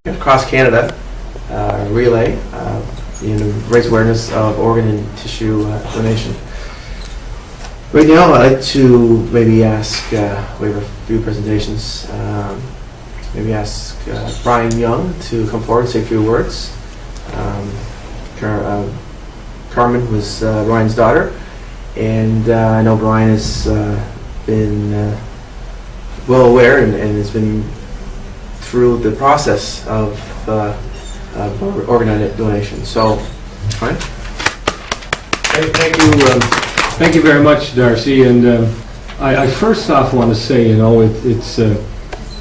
across Canada relay raise awareness of organ and tissue donation. Right now, I'd like to maybe ask, we have a few presentations, maybe ask Brian Young to come forward and say a few words. Carmen was Brian's daughter, and I know Brian has been well aware and has been through the process of organ donation. So, Brian? Thank you very much, Darcy. And I first off want to say, it's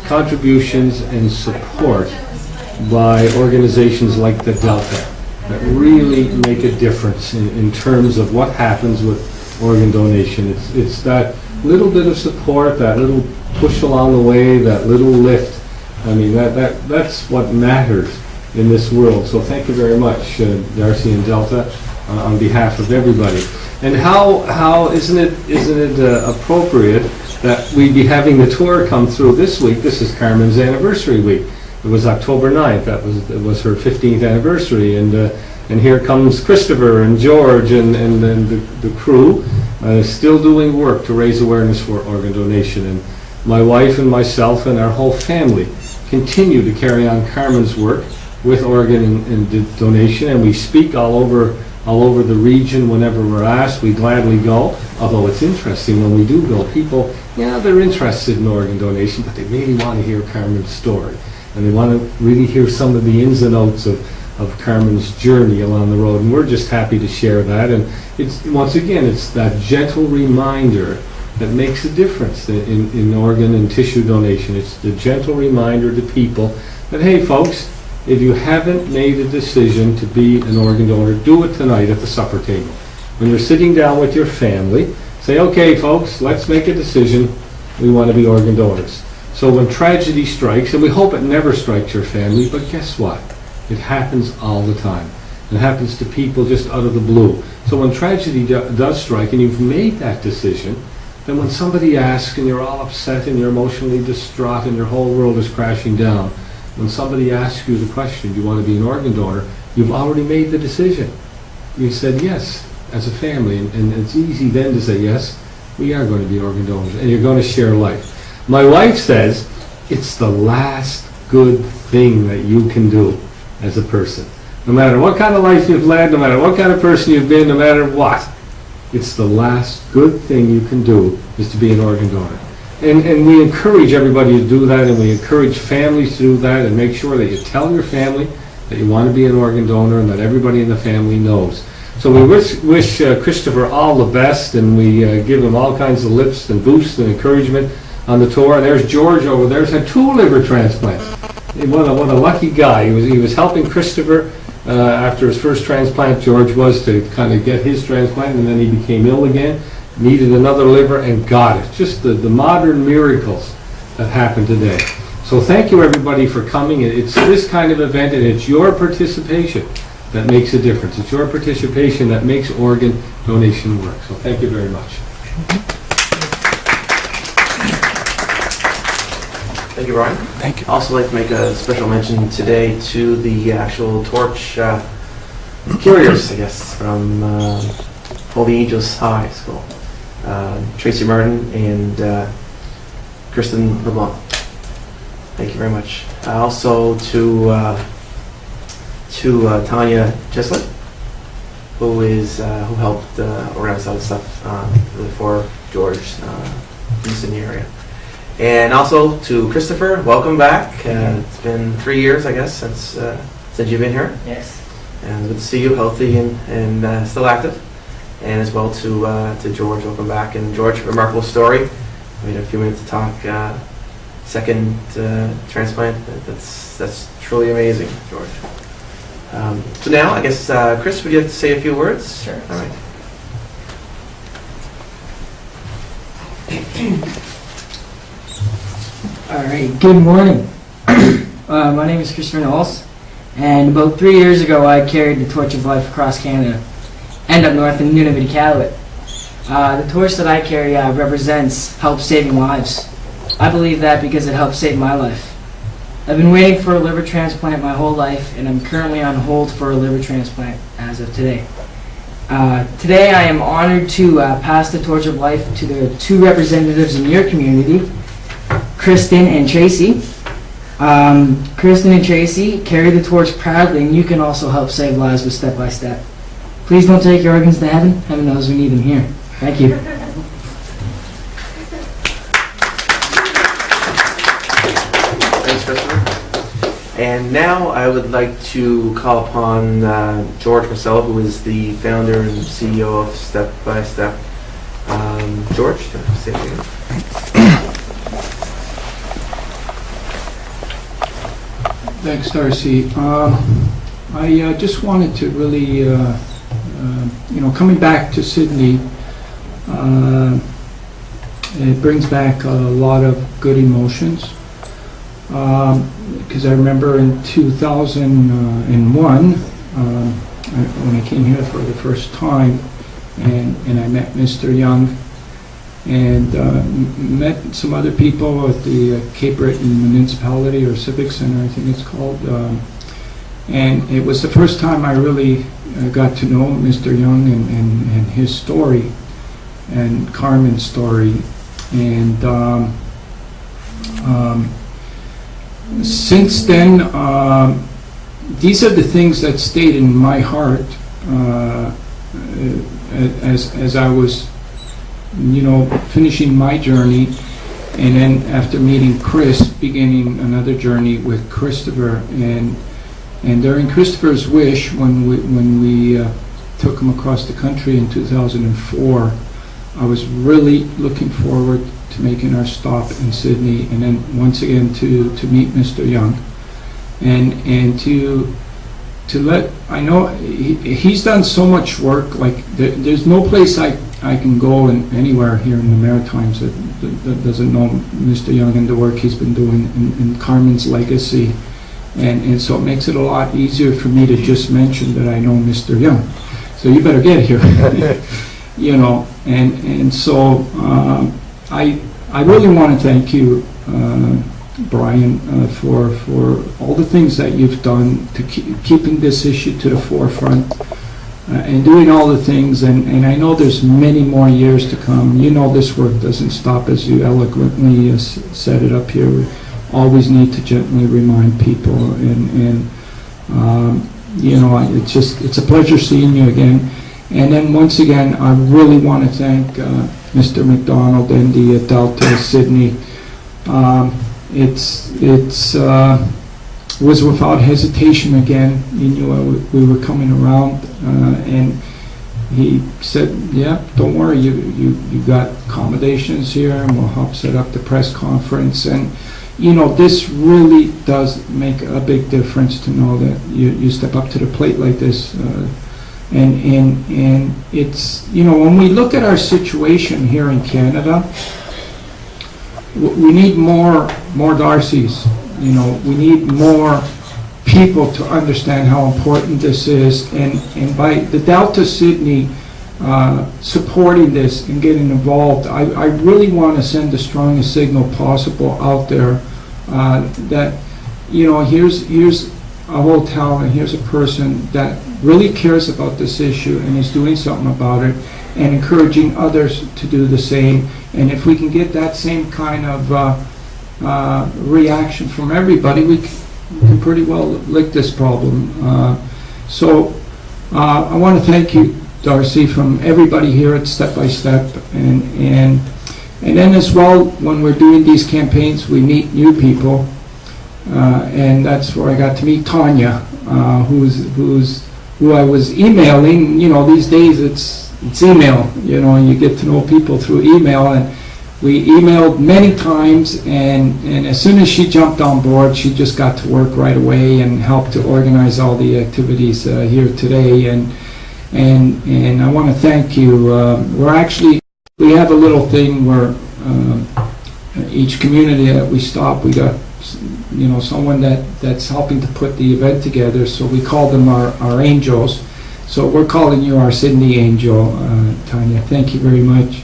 contributions and support by organizations like the Delta that really make a difference in terms of what happens with organ donation. It's that little bit of support, that little push along the way, that little lift. I mean, that's what matters in this world. So thank you very much, Darcy and Delta, on behalf of everybody. And how isn't it appropriate that we be having the tour come through this week? This is Carmen's anniversary week. It was October 9th. It was her 15th anniversary, and here comes Kristopher and George and the crew still doing work to raise awareness for organ donation. And my wife and myself and our whole family continue to carry on Carmen's work with organ and donation, and we speak all over the region whenever we're asked. We gladly go, although it's interesting when we do go, people, they're interested in organ donation, but they really want to hear Carmen's story, and they want to really hear some of the ins and outs of Carmen's journey along the road, and we're just happy to share that. And once again, it's that gentle reminder that makes a difference in organ and tissue donation. It's the gentle reminder to people that, hey folks, if you haven't made a decision to be an organ donor, do it tonight at the supper table. When you're sitting down with your family, say, okay folks, let's make a decision. We want to be organ donors. So when tragedy strikes, and we hope it never strikes your family, but guess what? It happens all the time. It happens to people just out of the blue. So when tragedy does strike and you've made that decision, then when somebody asks and you're all upset and you're emotionally distraught and your whole world is crashing down, when somebody asks you the question, do you want to be an organ donor, you've already made the decision. You said yes as a family, and it's easy then to say, yes, we are going to be organ donors, and you're going to share life. My wife says it's the last good thing that you can do as a person. No matter what kind of life you've led, no matter what kind of person you've been, no matter what, it's the last good thing you can do is to be an organ donor. And we encourage everybody to do that, and we encourage families to do that, and make sure that you tell your family that you want to be an organ donor and that everybody in the family knows. So we wish Kristopher all the best, and we give him all kinds of lifts and boosts and encouragement on the tour. And there's George over there, who's had 2 liver transplants. What a lucky guy. He was helping Kristopher after his first transplant, George was, to kind of get his transplant, and then he became ill again, needed another liver, and got it. Just the modern miracles that happen today. So thank you everybody for coming. It's this kind of event, and it's your participation that makes a difference. It's your participation that makes organ donation work. So thank you very much. Thank you, Brian. Thank you. I'd also like to make a special mention today to the actual torch carriers, I guess, from Holy Angels High School. Tracy Martin and Kristen LeBlanc. Thank you very much. Also to Tanya Cheslett, who helped organize all the stuff for George in the Sydney area. And also to Kristopher, welcome back. It's been 3 years, I guess, since you've been here. Yes. And good to see you, healthy and still active. And as well to George, welcome back. And George, remarkable story. We had a few minutes to talk. Second transplant. That's truly amazing, George. So now, I guess, Chris, would you like to say a few words? Sure. All right. All right. Good morning. My name is Kristopher Knowles, and about 3 years ago, I carried the torch of life across Canada and up north in Nunavut, Iqaluit. The torch that I carry represents help saving lives. I believe that because it helped save my life. I've been waiting for a liver transplant my whole life, and I'm currently on hold for a liver transplant as of today. Today I am honored to pass the torch of life to the two representatives in your community, Kristen and Tracy. Kristen and Tracy carry the torch proudly, and you can also help save lives with Step by Step. Please don't take your organs to heaven. Heaven knows we need them here. Thank you. Thanks, Kristopher. And now I would like to call upon George Marcello, who is the founder and CEO of Step by Step. George, do you want to say anything? Thanks, Darcy. I just wanted to really, coming back to Sydney, it brings back a lot of good emotions. Because I remember in 2001, when I came here for the first time, and I met Mr. Young, and met some other people at the Cape Breton Municipality or Civic Center, I think it's called. And it was the first time I really got to know Mr. Young and his story, and Carmen's story. And since then, these are the things that stayed in my heart as I was, finishing my journey, and then after meeting Chris, beginning another journey with Kristopher. And during Christopher's wish, when we took him across the country in 2004, I was really looking forward to making our stop in Sydney, and then once again to meet Mr. Young, and to let, I know he's done so much work. Like there's no place I can go anywhere here in the Maritimes that doesn't know Mr. Young and the work he's been doing in Carmen's legacy, and so it makes it a lot easier for me to just mention that I know Mr. Young. So you better get here, and so I really want to thank you, Brian, for all the things that you've done to keeping this issue to the forefront, and doing all the things, and I know there's many more years to come. This work doesn't stop, as you eloquently set it up here. We always need to gently remind people, and it's a pleasure seeing you again. And then once again, I really want to thank Mr. McDonald and the Delta Sydney. It was without hesitation again. He knew we were coming around, and he said, "Yeah, don't worry. You got accommodations here, and we'll help set up the press conference." And this really does make a big difference to know that you step up to the plate like this. And it's, when we look at our situation here in Canada, we need more Darcys. We need more people to understand how important this is. And by the Delta Sydney supporting this and getting involved, I really want to send the strongest signal possible out there that, here's a hotel, and here's a person that really cares about this issue and is doing something about it, and encouraging others to do the same. And if we can get that same kind of reaction from everybody, we can pretty well lick this problem. So I want to thank you, Darcy, from everybody here at Step by Step, and then as well, when we're doing these campaigns, we meet new people, and that's where I got to meet Tanya, who I was emailing. These days it's email, and you get to know people through email, and we emailed many times, and as soon as she jumped on board, she just got to work right away and helped to organize all the activities here today, and I want to thank you. We have a little thing where each community that we stop, we got someone that's helping to put the event together, so we call them our angels. So we're calling you our Sydney angel, Tanya. Thank you very much.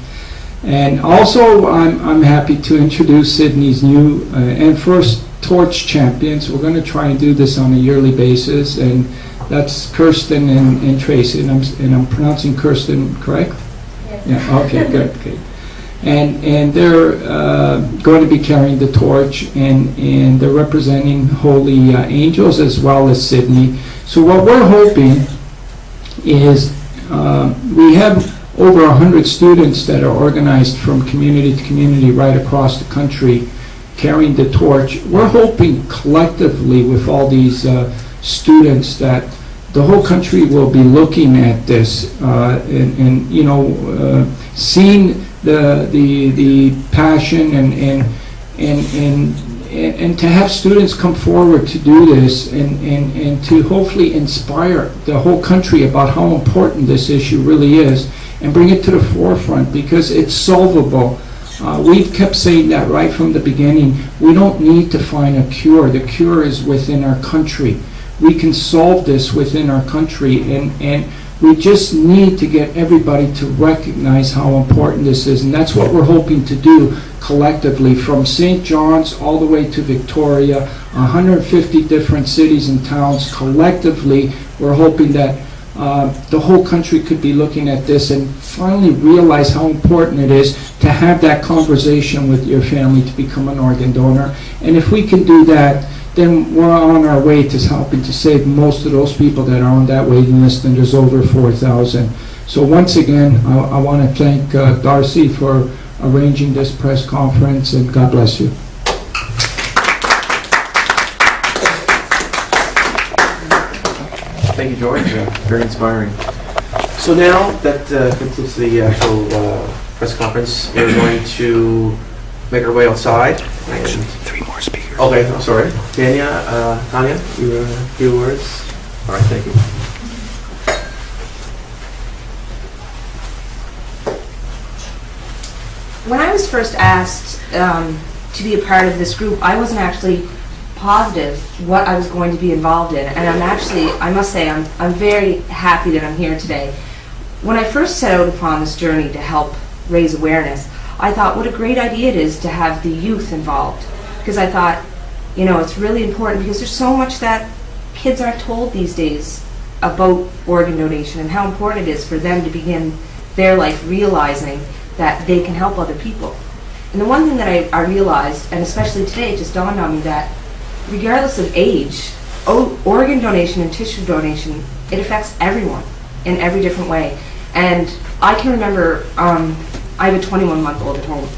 And also, I'm happy to introduce Sydney's new and first Torch Champions. We're going to try and do this on a yearly basis, and that's Kirsten and Tracy, and I'm pronouncing Kirsten correct? Yes. Yeah. Okay. Good. Good. And they're going to be carrying the torch, and they're representing Holy Angels as well as Sydney. So what we're hoping is we have over 100 students that are organized from community to community right across the country carrying the torch. We're hoping collectively with all these students that the whole country will be looking at this and you know, seeing the passion and to have students come forward to do this and to hopefully inspire the whole country about how important this issue really is and bring it to the forefront, because it's solvable. We've kept saying that right from the beginning. We don't need to find a cure. The cure is within our country. We can solve this within our country, and we just need to get everybody to recognize how important this is, and that's what we're hoping to do collectively, from St. John's all the way to Victoria, 150 different cities and towns. Collectively, we're hoping that the whole country could be looking at this and finally realize how important it is to have that conversation with your family to become an organ donor. And if we can do that, then we're on our way to helping to save most of those people that are on that waiting list, and there's over 4,000. So once again, I want to thank Darcy for arranging this press conference, and God bless you. Thank you, George. Very inspiring. So now that concludes the actual press conference, we're going to make our way outside. Actually, 3 more speakers. Okay, I'm sorry. Tanya, you have a few words? All right, thank you. When I was first asked to be a part of this group, I wasn't actually positive what I was going to be involved in, and I must say, I'm very happy that I'm here today. When I first set out upon this journey to help raise awareness, I thought what a great idea it is to have the youth involved, because I thought, you know, it's really important, because there's so much that kids aren't told these days about organ donation and how important it is for them to begin their life realizing that they can help other people. And the one thing that I realized, and especially today, it just dawned on me that regardless of age, organ donation and tissue donation, it affects everyone in every different way. And I can remember, I have a 21-month-old at home,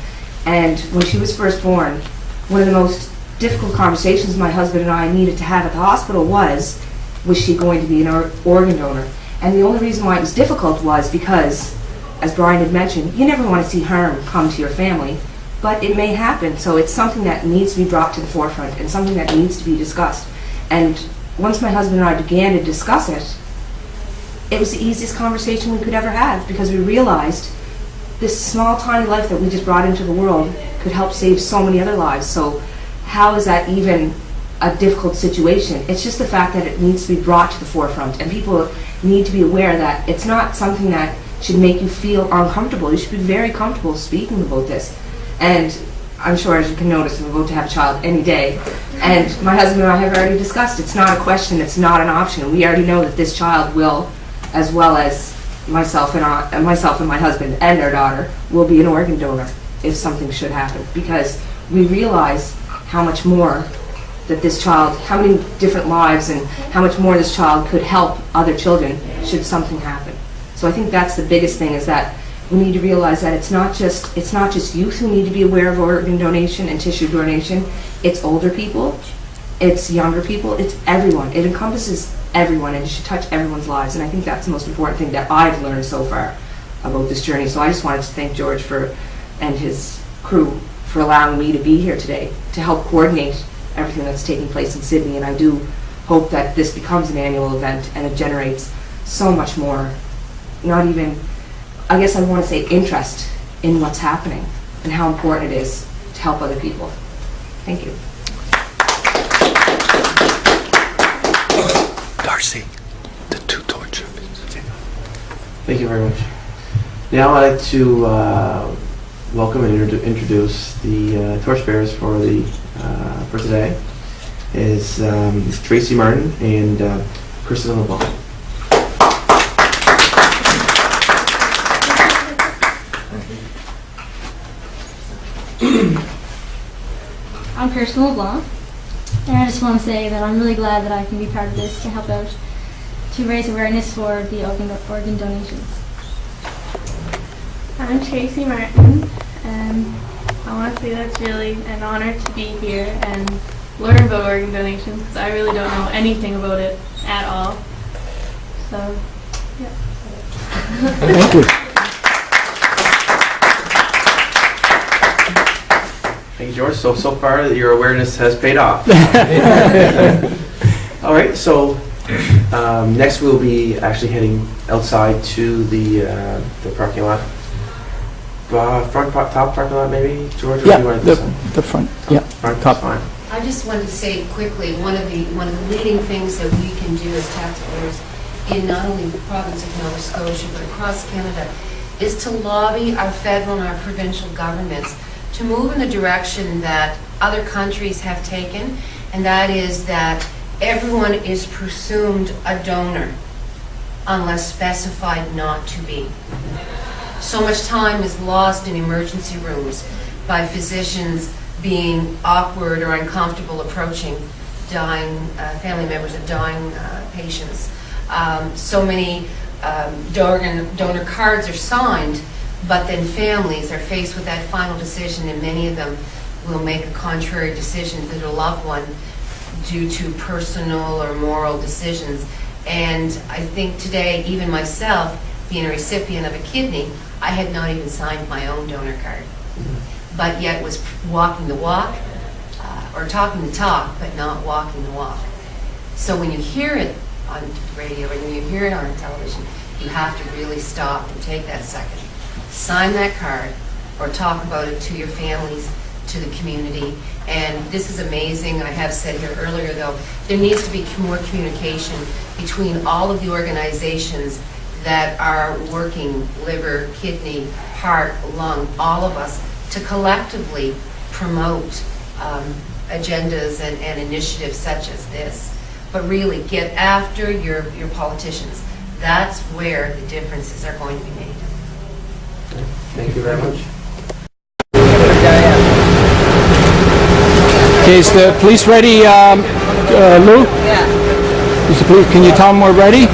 and when she was first born, one of the most difficult conversations my husband and I needed to have at the hospital was she going to be an organ donor? And the only reason why it was difficult was because, as Brian had mentioned, you never want to see harm come to your family, but it may happen. So it's something that needs to be brought to the forefront and something that needs to be discussed. And once my husband and I began to discuss it, it was the easiest conversation we could ever have, because we realized this small, tiny life that we just brought into the world could help save so many other lives. So how is that even a difficult situation? It's just the fact that it needs to be brought to the forefront, and people need to be aware that it's not something that should make you feel uncomfortable. You should be very comfortable speaking about this. And I'm sure, as you can notice, I'm about to have a child any day. And my husband and I have already discussed, it's not a question, it's not an option. We already know that this child will, as well as myself and my husband and our daughter, will be an organ donor if something should happen. Because we realize how much more that this child, how many different lives and how much more this child could help other children should something happen. So I think that's the biggest thing, is that we need to realize that it's not just youth who need to be aware of organ donation and tissue donation. It's older people, it's younger people, it's everyone. It encompasses everyone, and it should touch everyone's lives. And I think that's the most important thing that I've learned so far about this journey. So I just wanted to thank George and his crew for allowing me to be here today to help coordinate everything that's taking place in Sydney. And I do hope that this becomes an annual event and it generates so much more, not even, I guess I want to say, interest in what's happening and how important it is to help other people. Thank you. Darcy, the 2 torch champions. Thank you very much. Now I'd like to welcome and introduce the torchbearers for today. is Tracy Martin and Kristopher Knowles. I'm Kristopher LeBlanc, and I just want to say that I'm really glad that I can be part of this to help out to raise awareness for the organ donations. I'm Tracy Martin, and I want to say that's really an honor to be here and learn about organ donations because I really don't know anything about it at all. So, yeah. Thank you. Thank you, George. So far, your awareness has paid off. All right, so next we'll be actually heading outside to the parking lot. Top parking lot, maybe, George? Or Yeah, do you want to the front, yeah. Front, Top. fine. I just wanted to say quickly, one of the leading things that we can do as taxpayers in not only the province of Nova Scotia but across Canada is to lobby our federal and our provincial governments to move in the direction that other countries have taken, and that is that everyone is presumed a donor unless specified not to be. So much time is lost in emergency rooms by physicians being awkward or uncomfortable approaching dying family members of dying patients. So many donor cards are signed, but then families are faced with that final decision, and many of them will make a contrary decision for their loved one due to personal or moral decisions. And I think today, even myself, being a recipient of a kidney, I had not even signed my own donor card, but yet was walking the walk, or talking the talk, but not walking the walk. So when you hear it on the radio or when you hear it on television, you have to really stop and take that second. Sign that card or talk about it to your families, to the community. And this is amazing. I have said here earlier, though, there needs to be more communication between all of the organizations that are working liver, kidney, heart, lung, all of us, to collectively promote agendas and initiatives such as this. But really get after your politicians. That's where the differences are going to be made. Thank you very much. Okay, is the police ready, Lou? Yeah. Is the police, can you tell them we're ready?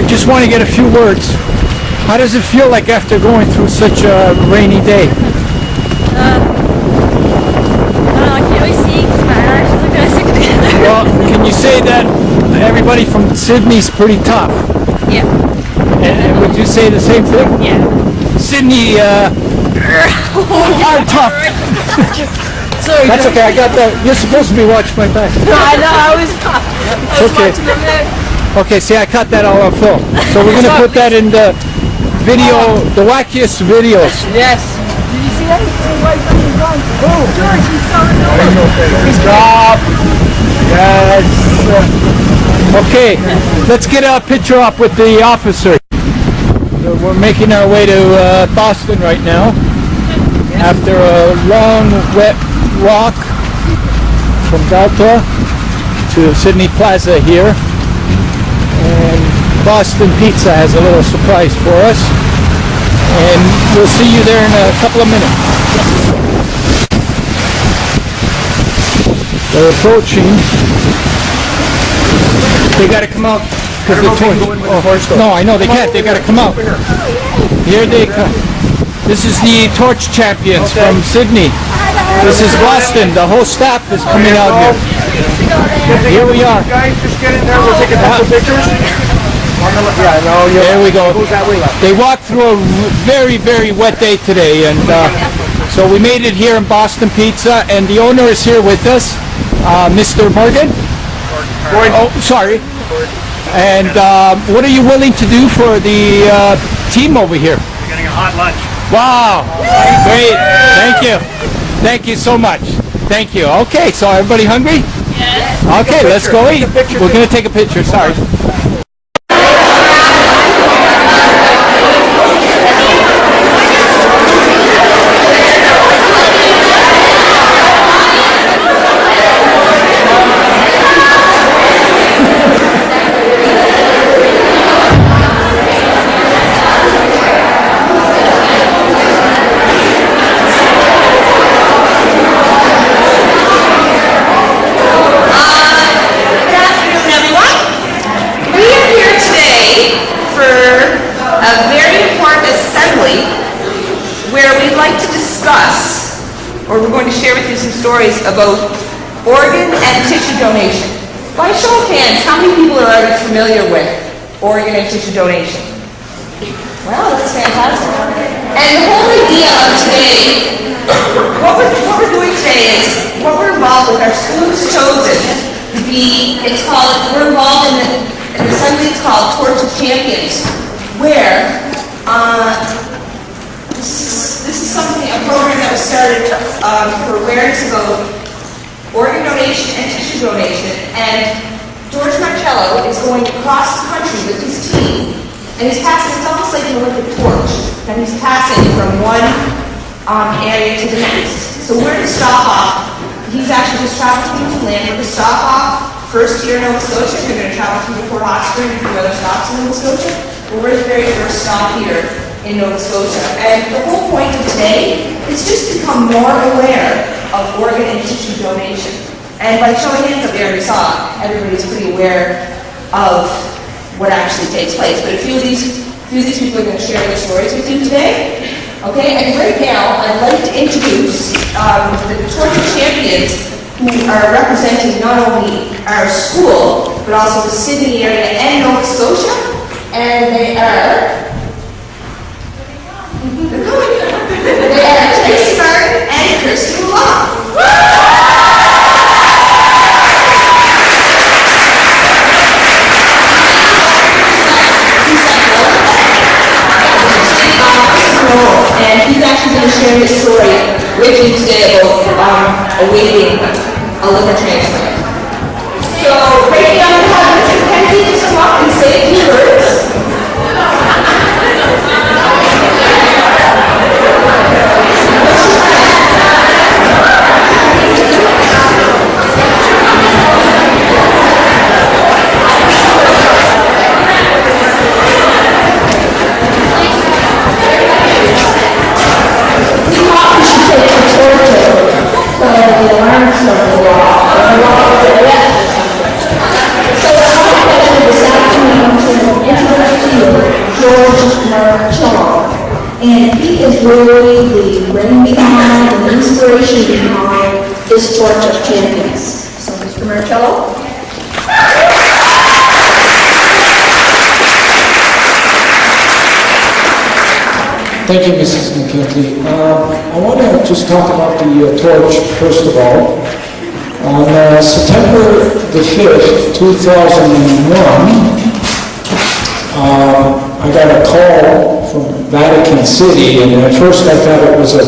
Just want to get a few words. How does it feel like after going through such a rainy day? I can't really see because my eyes look at us together. Well, can And you say that everybody from Sydney's pretty tough. Yeah. And would you say the same thing? Yeah. Sydney are tough. Sorry. That's okay, I got that. You're supposed to be watching my back. No, I know. I was Okay. watching them there. Okay, see, I cut that all on film. So we're going to put that in the video, the wackiest videos. Yes. Did you see that? Oh, George, he's so Good job. Yes. Okay, let's get a picture up with the officer. So we're making our way to Boston right now. After a long, wet walk from Delta to Sydney Plaza here. And Boston Pizza has a little surprise for us. And we'll see you there in a couple of minutes. They're approaching. They got to come out because the torch. No, I know they can't. They got to come out. Here they come. This is the Torch Champions from Sydney. This is Boston. The whole staff is coming out here. Here we are. Guys, just get in there. We'll take a couple pictures. There we go. They walked through a very, very wet day today, and so we made it here in Boston Pizza, and the owner is here with us, Mr. Morgan. Oh, sorry. And what are you willing to do for the team over here? We're getting a hot lunch. Wow. Great. Thank you. Thank you so much. Thank you. Okay, so everybody hungry? Yes. Okay, let's go eat. We're going to take a picture. Sorry. or we're going to share with you some stories about organ and tissue donation. By show of hands, how many people are already familiar with organ and tissue donation? Well, that's fantastic. And the whole idea of today, what we're doing today is, what we're involved with, our school's chosen to be, we're involved in an assembly it's called Torch Champions, where this is a program that was started for awareness about organ donation and tissue donation, and George Marcello is going across the country with his team, and he's passing, it's almost like an Olympic torch, and he's passing from one area to the next. So we're going to stop off, he's actually just traveled through Newfoundland, we're going to stop off first here in Nova Scotia, we're going to travel through the Port Hot Spring and a few other stops in Nova Scotia, but we're the very first stop here in Nova Scotia. And the whole point of today is just to become more aware of organ and tissue donation. And by showing hands up there, we saw everybody's pretty aware of what actually takes place. But a few of these people are going to share their stories with you today. Okay, and right now I'd like to introduce the Torch Champions, who are representing not only our school, but also the Sydney area and Nova Scotia. And they are Kristopher and Kristopher Knowles. And he's actually going to share his story with you today about awaiting a liver transplant. So, right now we have Mr. Kenzie just come up and say a few words. George Marcello, and he is really the brain behind and the inspiration behind this Torch of Champions. So, Mr. Marcello. Thank you, Mrs. McKenzie. I want to just talk about the torch, first of all. On September the 5th, 2001, I got a call from Vatican City, and at first I thought it was a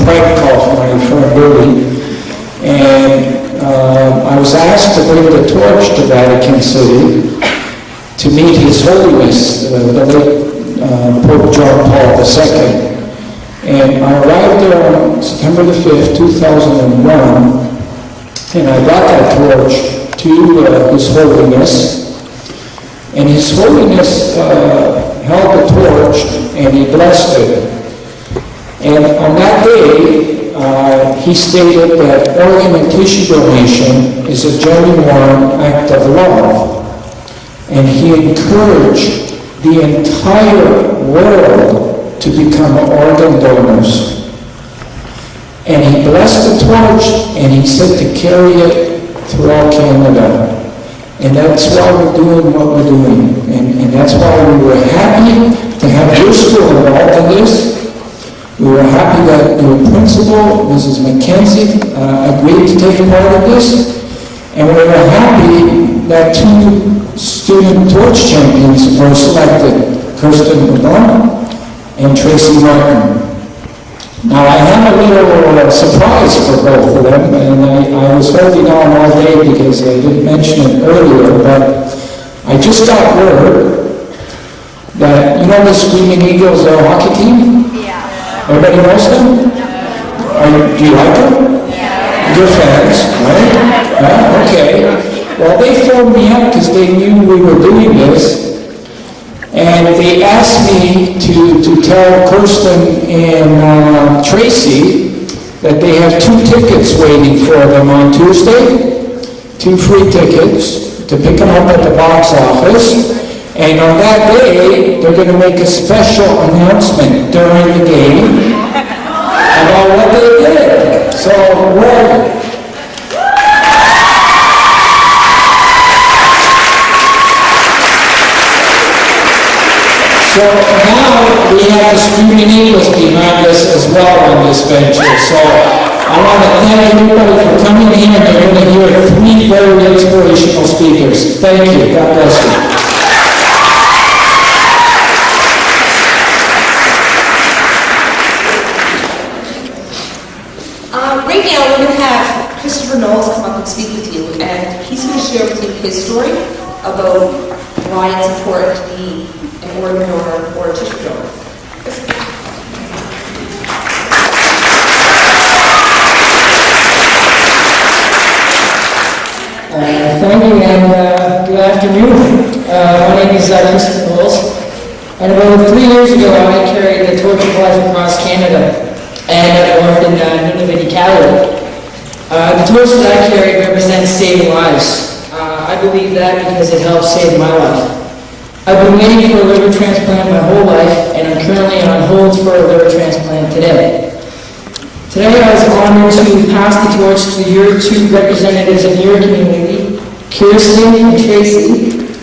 prank call from my friend Billy. And I was asked to bring the torch to Vatican City to meet His Holiness, the late Pope John Paul II. And I arrived there on September the 5th, 2001, and I brought that torch to His Holiness. And His Holiness held the torch and he blessed it. And on that day, he stated that organ and tissue donation is a genuine act of love. And he encouraged the entire world to become organ donors. And he blessed the torch, and he said to carry it throughout Canada. And that's why we're doing what we're doing. And that's why we were happy to have your school involved in this. We were happy that your principal, Mrs. McKenzie, agreed to take part of this. And we were happy that 2 Student Torch Champions were selected, Kristopher Knowles and Tracy Martin. Now I have a little surprise for both of them, and I was holding on all day because I didn't mention it earlier, but I just got word that, you know the Screaming Eagles hockey team? Yeah. Everybody knows them? Do you like them? Yeah. You're fans, right? Yeah, okay. Well, they phoned me up because they knew we were doing this. And they asked me to tell Kirsten and Tracy that they have 2 tickets waiting for them on Tuesday, 2 free tickets to pick them up at the box office. And on that day, they're going to make a special announcement during the game about what they did. So, So now we have the Screaming Eagles behind us as well on this venture. So I want to thank everybody for coming in, and you're going to hear 3 very inspirational speakers. Thank you. God bless you. Right now we're going to have Kristopher Knowles come up and speak with you, and he's going to share with you his story about why it's important to be an organ donor or a tissue donor. Thank you, and good afternoon. My name is Kristopher Knowles, and about 3 years ago I carried the Torch of Life across Canada and up north in Nunavut, Canada. The torch that I carry represents saving lives. I believe that because it helps save my life. I've been waiting for a liver transplant my whole life, and I'm currently on hold for a liver transplant today. Today I was honored to pass the torch to your 2 representatives of your community, Kirsten and Tracy.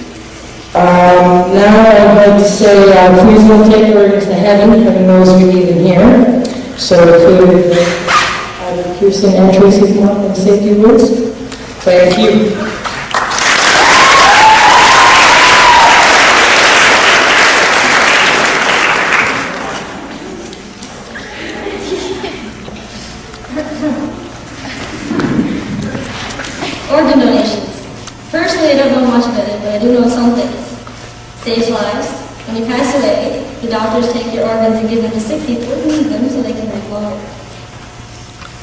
Now I'd like to say, please don't take organs to heaven, heaven knows we need them here. So could Kirsten and Tracy come up and say a few words? Thank you. Organ donations. Firstly, I don't know much about it, but I do know some things. Saves lives. When you pass away, the doctors take your organs and give them to sick people who need them so they can live longer.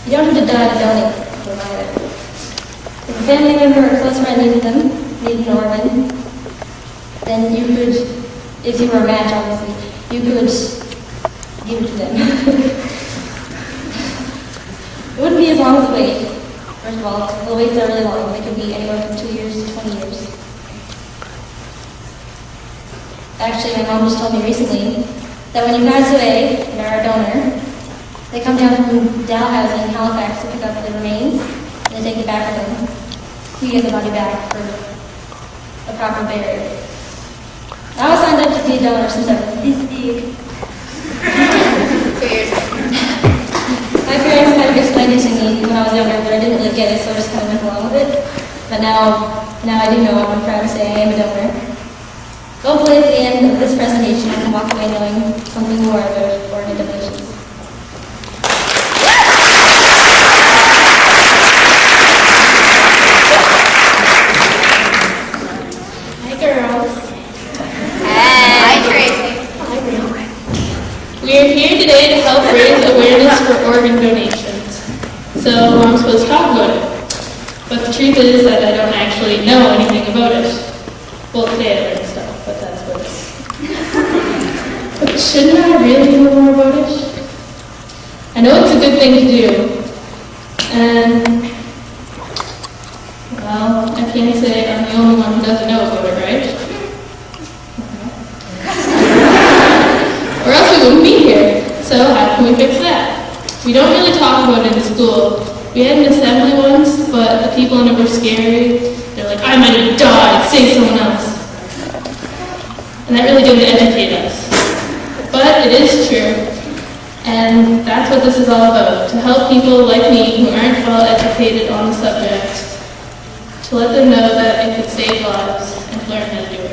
You don't have to die to donate them either. If a family member or close friend needed an organ, then you could, if you were a match obviously, you could give it to them. It wouldn't be as long as the wait. First of all, the waits are really long. They could be anywhere from 2 years to 20 years. Actually, my mom just told me recently that when you pass away and are a donor, they come down from Dalhousie in Halifax to pick up the remains, and they take it back with them. You get the body back for a proper burial. I was signed up to be a donor since I was this big. I was younger, but I didn't really get it, so I just kind of went along with it. But now I do know, I'm proud to say I am a donor. Hopefully at the end of this presentation, I can walk away knowing something more about organ donations. Hi girls. Hi, Tracy. We are here today to help raise awareness for organ donations. So I'm supposed to talk about it. But the truth is that I don't actually know anything about it. Well, today I learned stuff, but that's what it is. But shouldn't I really know more about it? I know it's a good thing to do. And, well, I can't say I'm the only one who doesn't know about it, right? Or else we wouldn't be here. So how can we fix that? We don't really talk about it in school. We had an assembly once, but the people in it were scary. They're like, I'm gonna die, say someone else. And that really didn't educate us. But it is true. And that's what this is all about, to help people like me who aren't well educated on the subject, to let them know that it could save lives and learn how to do it.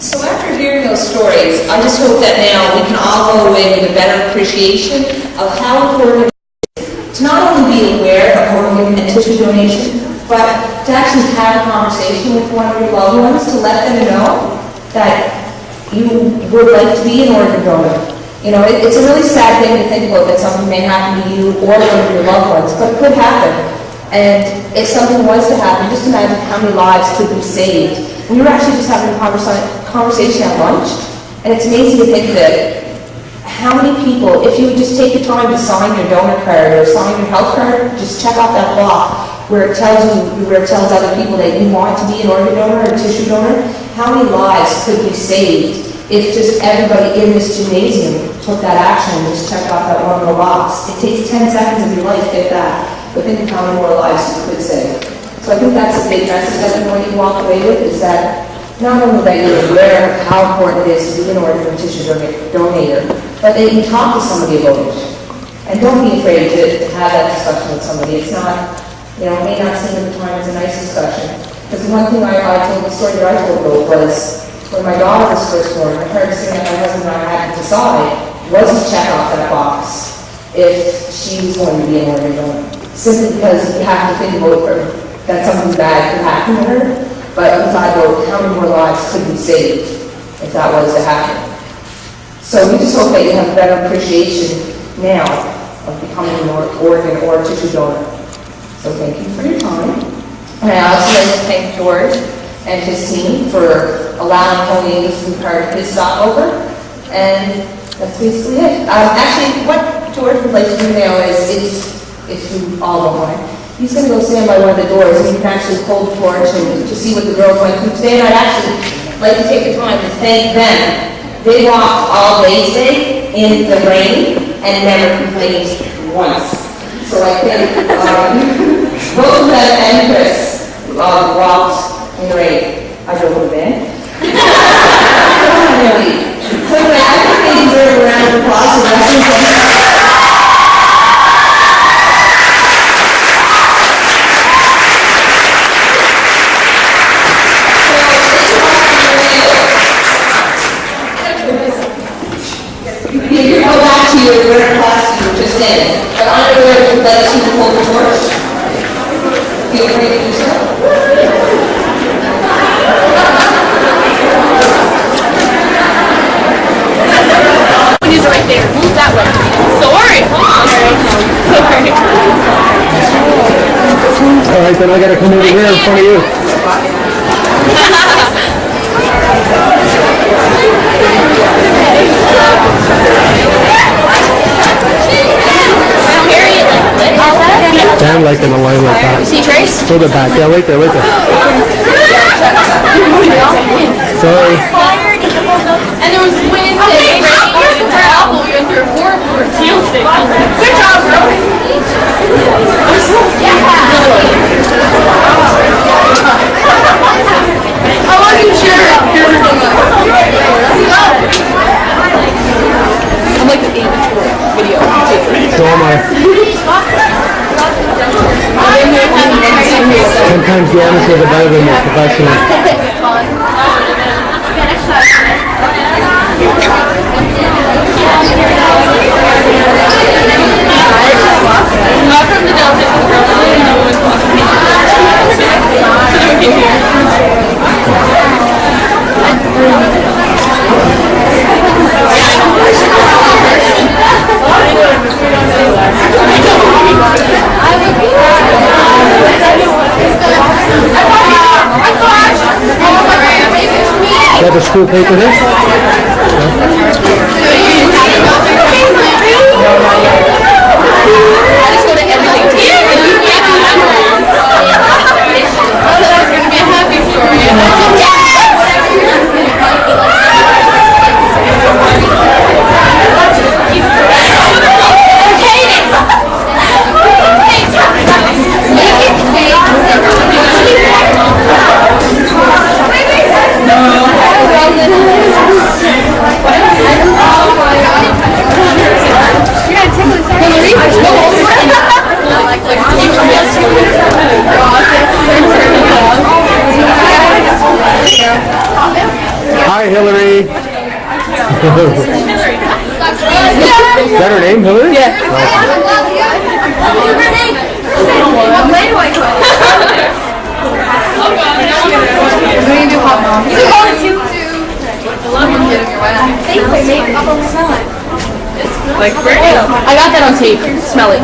So after hearing those stories, I just hope that now we can all go away with a better appreciation of how important it is to not only be aware of organ and tissue donation, but to actually have a conversation with one of your loved ones to let them know that you would like to be an organ donor. You know, it's a really sad thing to think about that something may happen to you or one of your loved ones, but it could happen. And if something was to happen, just imagine how many lives could be saved. We were actually just having a conversation at lunch, and it's amazing to think that how many people, if you would just take the time to sign your donor card or sign your health card, just check off that block where it tells other people that you want to be an organ donor or a tissue donor, how many lives could be saved if just everybody in this gymnasium took that action and just checked off that one little box. It takes 10 seconds of your life, if that, but think of how many more lives you could save. So I think that's a big message that we want you to walk away with, is that not only that you're aware of how important it is to be an organ or tissue donator, but that you can talk to somebody about it. And don't be afraid to have that discussion with somebody. It's not, you know, it may not seem at the time it's a nice discussion. Because the one thing I told, the story that I told about was when my daughter was first born, the hardest thing that my husband and I had to decide was to check off that box if she was going to be an organ donor. Simply because you have to think about that something bad could happen to her, but we thought about how many more lives could be saved if that was to happen. So we just hope that you have a better appreciation now of becoming an organ or tissue donor. So thank you for your time. And I also like to thank George and his team for allowing Tony to be part of his stopover. And that's basically it. Actually, what George would like to do now is if you all don't mind, he's going to go stand by one of the doors and you can actually pull the torch and to see what the girls went through today. And I'd actually like to take the time to thank them. They walked all day today in the rain and never complained once. So I think both of them and Chris walked in the rain. I drove with a van. So anyway, I think they deserve a round of applause for the rest of them. You can go back to your whatever class you were just in, but I'm going to let you hold the torch. Feel free to do so. He's right there. Move that way. Sorry. Sorry. All right, then I gotta come over here in front of you. Stand like in a line like that. See Trace? Throw it back. Yeah, right there, right there. Sorry. And there was wind and rain and travel. We went through a horrible ordeal today. Good job, girls. I wasn't sure if you were going sometimes the amateurs are better than the professionals. From the Delta, no one wants me. You have a school paper there? Hi, Hillary. Is that her name, Hillary? Yeah. Like I got that on tape. Smell it.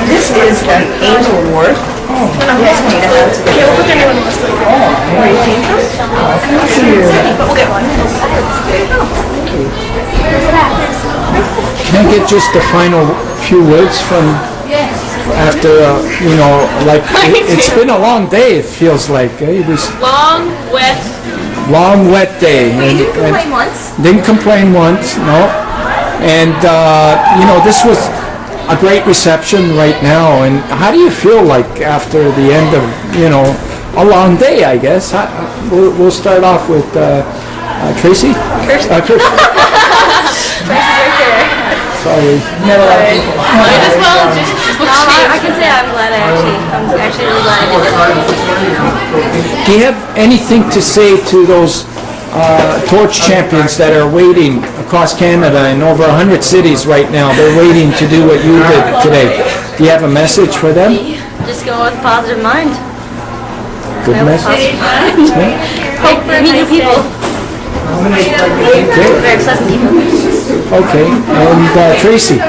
This is an Angel Award. Yes, Nina has it. Yeah, we'll put their name on the list later. Where you came from? But we'll get one. Can I get just the final few words from after, you know, like, it's been a long day, it feels like. It was Long, wet day. You didn't complain once. Didn't complain once, no. And, you know, this was a great reception right now. And how do you feel like after the end of, you know, a long day, I guess? We'll start off with Tracy. Kirsten. Sorry. Might as well just I can say I'm glad I'm actually really glad I did it. Do you have anything to say to those torch champions that are waiting across Canada in over 100 cities right now? They're waiting to do what you did today. Do you have a message for them? Just go with a positive mind. Good message. Hope for meet new people. Okay. Very pleasant people. Okay. And Tracy, do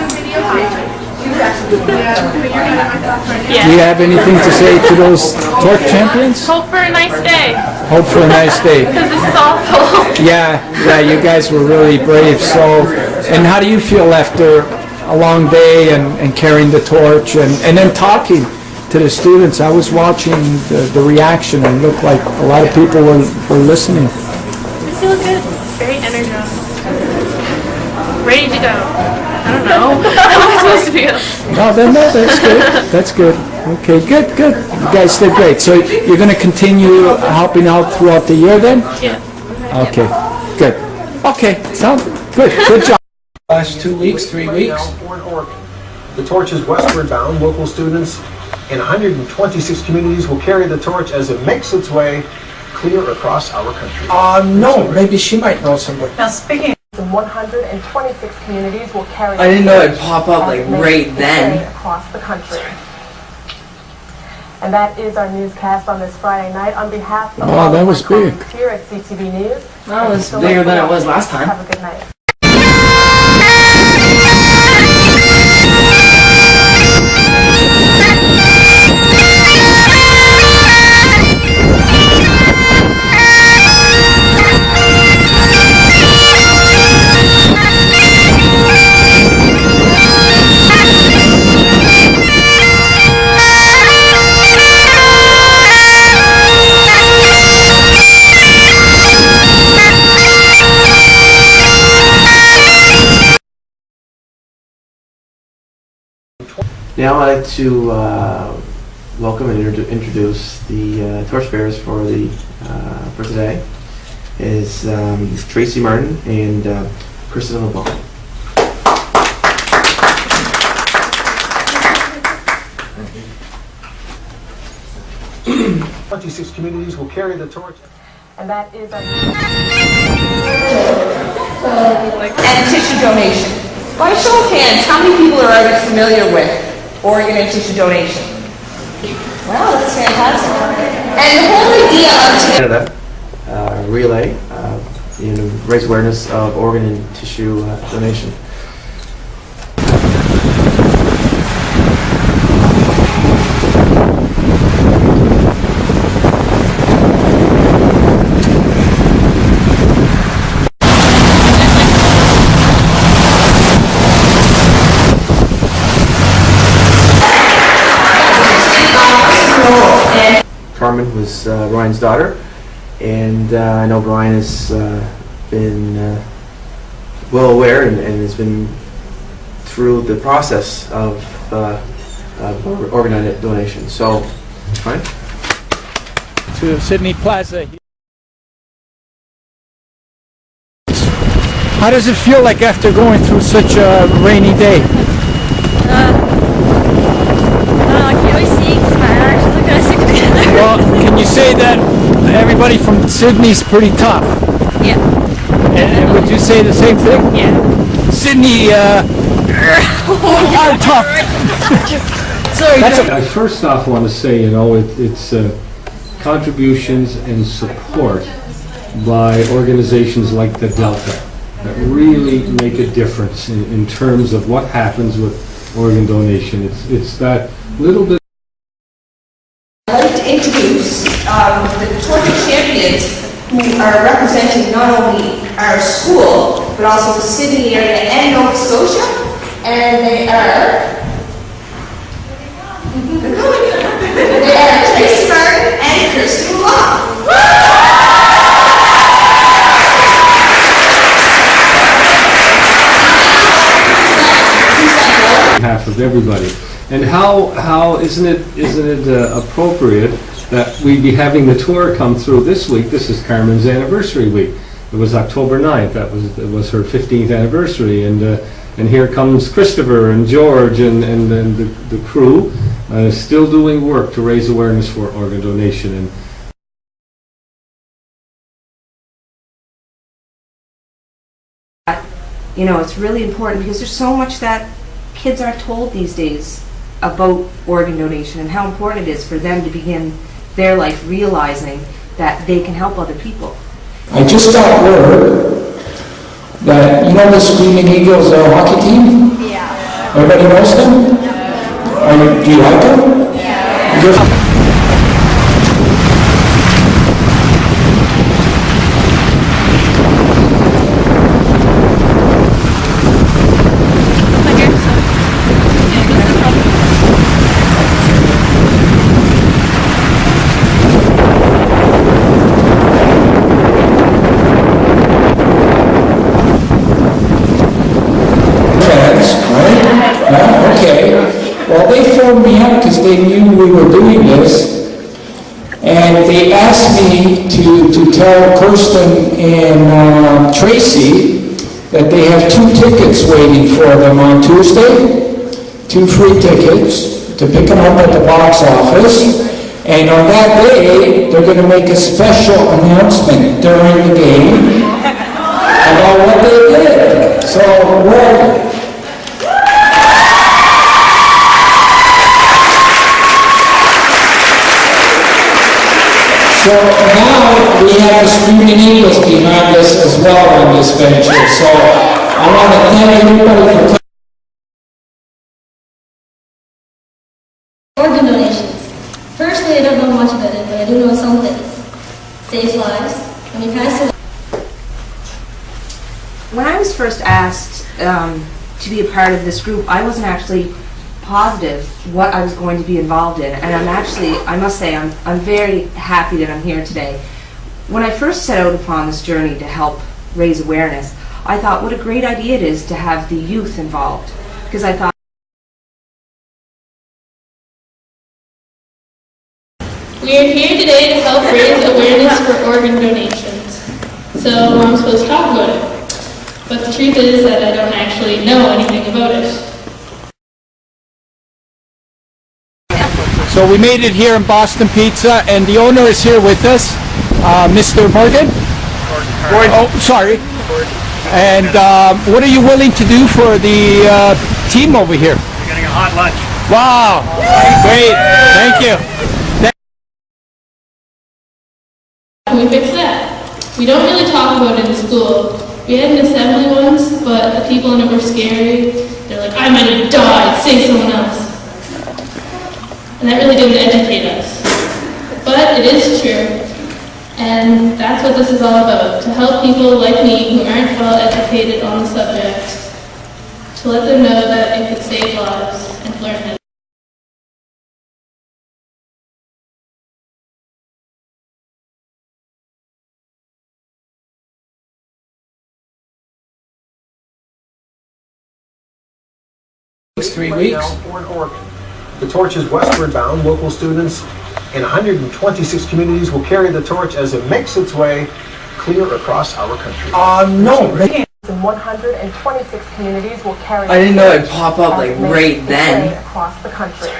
you have anything to say to those torch champions? hope for a nice day. Hope for a nice day. Because this is awful. Yeah, you guys were really brave. So, and how do you feel after a long day and carrying the torch and then talking to the students? I was watching the reaction and it looked like a lot of people were listening. It feels good. Very energized. Ready to go. I don't know. How am I supposed to feel? No, that's good. That's good. Okay, good. You guys did great. So you're going to continue helping out throughout the year then? Yeah. Okay, good. Okay, sounds good. Good job. Last 2 weeks, 3 weeks. The torch is westward bound. Local students in 126 communities will carry the torch as it makes its way clear across our country. No, maybe she might know somebody. Now, speaking of 126 communities will carry. I didn't know it'd pop up like right then. Across the country. And that is our newscast on this Friday night. On behalf of all that of was my big. colleagues here at CTV News, That was bigger than it was last time. have a good night. Now I'd like to welcome and introduce the torchbearers for today. Is Tracy Martin and Kristopher Knowles. 26 communities will carry the torch. And that is our... And tissue donation. By show of hands, how many people are already familiar with organ and tissue donation? Wow, that's fantastic. And the whole idea of Canada relay raise awareness of organ and tissue donation. Carmen was Ryan's daughter, and I know Brian has been well aware and has been through the process of organ donation. So, Brian? To Sydney Plaza. How does it feel like after going through such a rainy day? Well, can you say that everybody from Sydney's pretty tough? Yeah. And would you say the same thing? Yeah. Sydney are tough. Sorry. I first off want to say, it's contributions and support by organizations like the Delta that really make a difference in terms of what happens with organ donation. It's that little bit. I'd like to introduce the Torch Champions, who are representing not only our school, but also the Sydney area and Nova Scotia. And they are Tracy Martin and Kristopher Knowles. Half of everybody. And how isn't it appropriate that we be having the tour come through this week? This is Carmen's anniversary week. It was October 9th. It was her 15th anniversary, and here comes Kristopher and George and the crew still doing work to raise awareness for organ donation. It's really important because there's so much that kids aren't told these days about organ donation and how important it is for them to begin their life realizing that they can help other people. I just got word that, the Screaming Eagles hockey team? Yeah. Everybody knows them? Do you like them? Yeah. Well, they phoned me up because they knew we were doing this, and they asked me to tell Kirsten and Tracy that they have 2 tickets waiting for them on Tuesday, 2 free tickets to pick them up at the box office, and on that day, they're going to make a special announcement during the game about what they did. So, So now we have the Screaming Eagles behind us as well on this venture. So I want to thank everybody for organ donations. Firstly, I don't know much about it, but I do know some things. Saves lives. When you pass away. When I was first asked to be a part of this group, I wasn't actually positive what I was going to be involved in, and I must say, I'm very happy that I'm here today. When I first set out upon this journey to help raise awareness, I thought what a great idea it is to have the youth involved, because I thought We are here today to help raise awareness for organ donations. So I'm supposed to talk about it. But the truth is that I don't actually know anything about it. So we made it here in Boston Pizza, and the owner is here with us, Mr. Morgan. Oh, sorry. And what are you willing to do for the team over here? We're getting a hot lunch. Wow, great, thank you. Can we fix that? We don't really talk about it in school. We had an assembly once, but the people in it were scary. They're like, I might have died, say someone else. And that really didn't educate us. But it is true. And that's what this is all about, to help people like me who aren't well educated on the subject, to let them know that it could save lives and to learn how. Takes 3 weeks. The torch is westward bound. Local students in 126 communities will carry the torch as it makes its way clear across our country. No. In 126 communities will carry. I didn't know it'd pop up like right then. Across the country.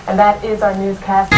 And that is our newscast.